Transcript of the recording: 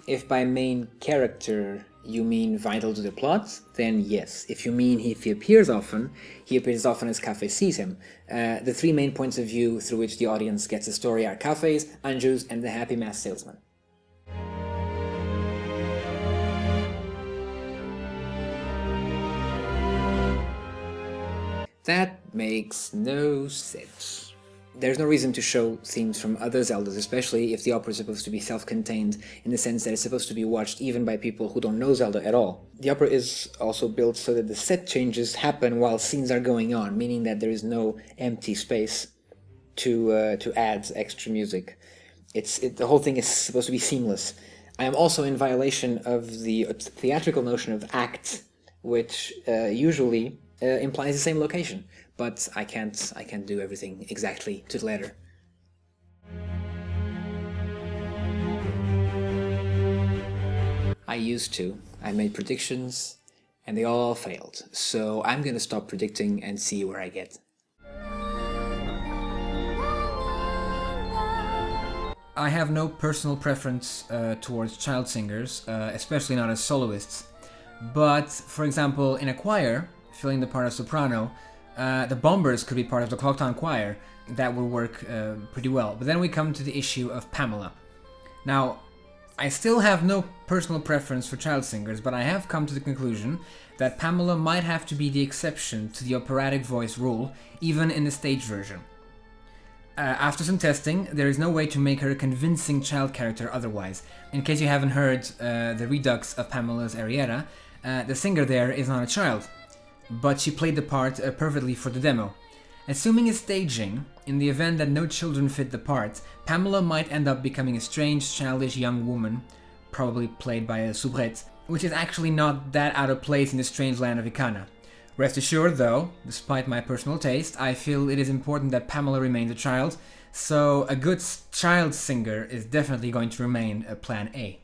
If by main character you mean vital to the plot, then yes. If you mean if he appears often as Cafe sees him. The three main points of view through which the audience gets the story are Cafes, Anjus, and the happy mass salesman. That makes no sense. There's no reason to show themes from other Zeldas, especially if the opera is supposed to be self-contained in the sense that it's supposed to be watched even by people who don't know Zelda at all. The opera is also built so that the set changes happen while scenes are going on, meaning that there is no empty space to add extra music. The whole thing is supposed to be seamless. I am also in violation of the theatrical notion of act, which usually implies the same location, but I can't do everything exactly to the letter. I used to. I made predictions and they all failed, so I'm gonna stop predicting and see where I get. I have no personal preference towards child singers, especially not as soloists, but for example in a choir, filling the part of soprano, the Bombers could be part of the Clocktown Choir. That would work pretty well. But then we come to the issue of Pamela. Now, I still have no personal preference for child singers, but I have come to the conclusion that Pamela might have to be the exception to the operatic voice rule, even in the stage version. After some testing, there is no way to make her a convincing child character otherwise. In case you haven't heard the redux of Pamela's Arietta, the singer there is not a child, but she played the part perfectly for the demo. Assuming a staging, in the event that no children fit the part, Pamela might end up becoming a strange, childish young woman, probably played by a soubrette, which is actually not that out of place in the strange land of Ikana. Rest assured though, despite my personal taste, I feel it is important that Pamela remains a child, so a good child singer is definitely going to remain a plan A.